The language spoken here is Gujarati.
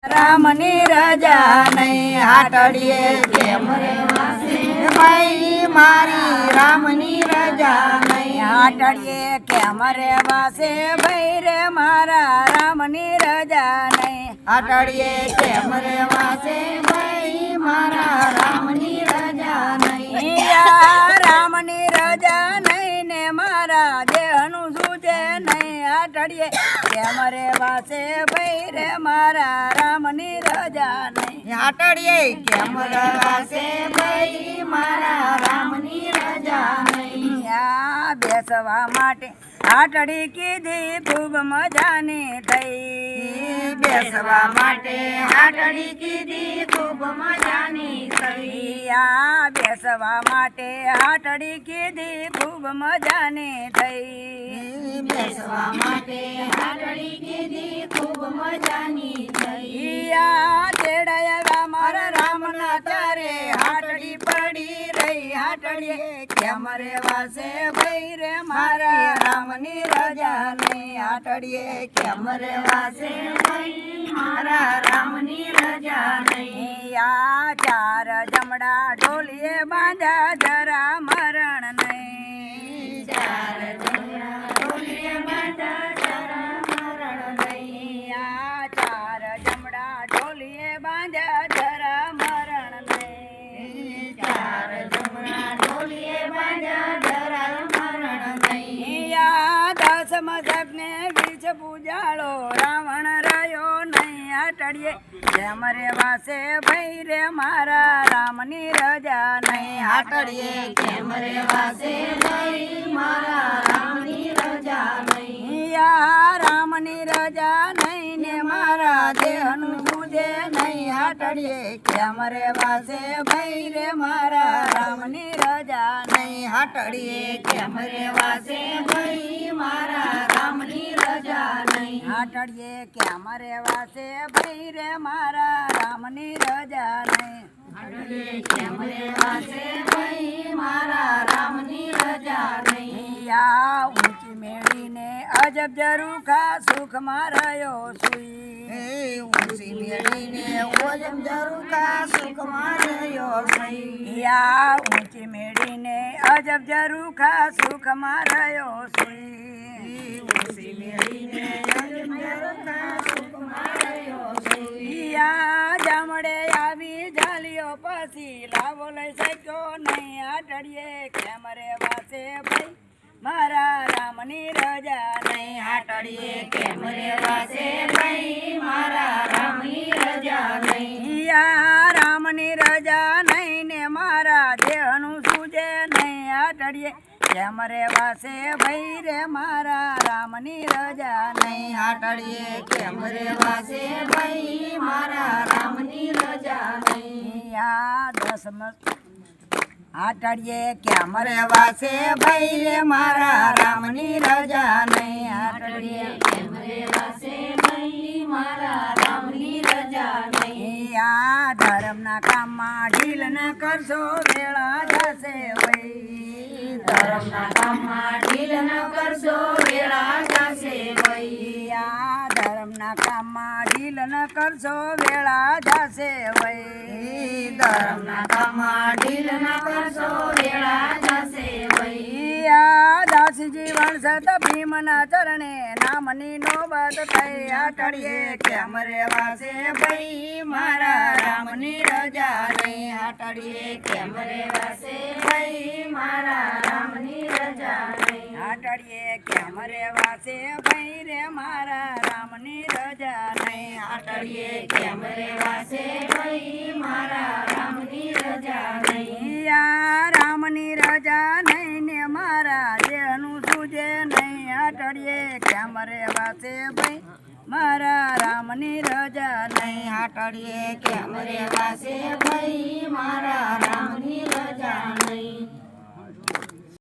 રામની રજા નહીં હાટડીએ કેમ રેવાશે ભાઈ મારી રામની રજા નહીં હાટડીએ કેમ રેવાશે ભાઈ રે મારા રામની રજા નહીં હાટડીએ કેમ રેવાશે ભાઈ મારા રામની રજા નહીં રામની રજા નહીં ને મારા દેહનું સૂજે નહીં હાટડીએ કેમ રેવાશે ભાઈ રે મારા રામની રજા નહીં હાટડીએ કેમ રેવાશે ભાઈ મારા રામની રજા નહીં બેસવા માટે હાટડી કીધી ખૂબ મજાની થઈ બેસવા માટે હાટડી કીધી ખૂબ મજાની થઈ બેસવા માટે હાટડી કીધી ખૂબ મજાની થઈ બેસવા માટે હાટડી કીધી ખૂબ મજાની થઈ તેડાયા મારા રામના તારે હાટડી પડી રહી હાટડીએ કેમ રેવાશે ભાઈ રે મારા રામની રજા નહીં હાટડીએ કેમ રેવાશે ભાઈ મારા રામની રજા નહીં ચાર જમડા ઢોલીએ બાંધા જરા મરણ નહીં ચાર જમડા ઢોલીએ બાંધા જરા મરણ નહીં ચાર જમડા ઢોલીએ બાંધા જરા મરણ નહીં ચાર જમડા ઢોલીએ બાંધા જરા મરણ નહીં દસમ જગને બીજ પૂજાળો રાવણ રહ્યો નહીં હાટડીએ કેમ રેવાશે ભાઈ રે મારા રામની રજા નહીં હાટડીએ કેમ રેવાશે ભાઈ મારા રામની રજા નહીં રામની રજા નહીં ને મારા દેહનું સૂજે નહીં હાટડીએ કેમ રેવાશે ભાઈ રે મારા રામની રજા નહીં હાટડીએ કેમ રેવાશે ભાઈ મારા રામની રજા નહીં હાટડીએ કેમ રેવાશે ભાઈ રે મારા રામની રજા નહીં હાટડીએ કેમ રેવાશે ભાઈ મારા રામની રજા નહીં ઊંચી મેળીને અજબ જરૂખા સુખમાં રહ્યો સુઈ ઊંચી મેળીને અજબ જરૂખા સુખમાં રહ્યો સુઈ ઊંચી મેળીને અજબ જરૂખા સુખમાં રહ્યો સુઈ ઊંચી મેળીને અજબ જરૂખા સુખમાં રહ્યો સુઈ જામડે આવી ઝાલ્યો પછી લાવો લઈ શક્યો નહીં હાટડીએ કેમ રેવાશે ભાઈ મારા રામની રજા નહીં હાટડીએ કેમ રેવાશે ભાઈ મારા રામની રજા નહીં રામની રજા નહીં ને મારા દેહનું સૂજે નહીં હાટડીએ કેમ રેવાશે ભાઈ રે મારા રામની રજા નહીં હાટડીએ કેમ રેવાશે ભાઈ મારા રામની રજા નહીં દસમ હાટડીએ કેમ રેવાશે ભાઈ રે મારા રામની રજા નહીં હાટડીએ કેમ રેવાશે ભાઈ મારા રામની રજા નહીં ધર્મના કામમાં ઢીલ ન કરશો વેળા જશે ભાઈ ધર્મના કામમાં ઢીલ ન કરશો વેળા જશે ભાઈ ધર્મના કામમાં ઢીલ ન કરશો વેળા જશે ભાઈ ધર્મના કામમાં ઢીલ ન કરશો વેળા જશે ભાઈ દાસજી વણસત ભીમના ચરણે નામની નોબત થઈ હાટડીએ કેમ રેવાશે ભાઈ મારા રામની રજા નહીં હાટડીએ કેમ રેવાશે ભાઈ મારા રામની રજા નહીં હાટડીએ કેમ રેવાશે ભાઈ રે મારા રામની રજા નહીં હાટડીએ કેમ રેવાશે ભાઈ મારા રામની રજા નહીં રામની રજા નહીં ને મારા દેહનું સૂજે નહીં હાટડીએ કેમ રેવાશે ભાઈ મારા રામની રજા નહીં હાટડીએ કેમ રેવાશે ભાઈ મારા રામની રજા નહીં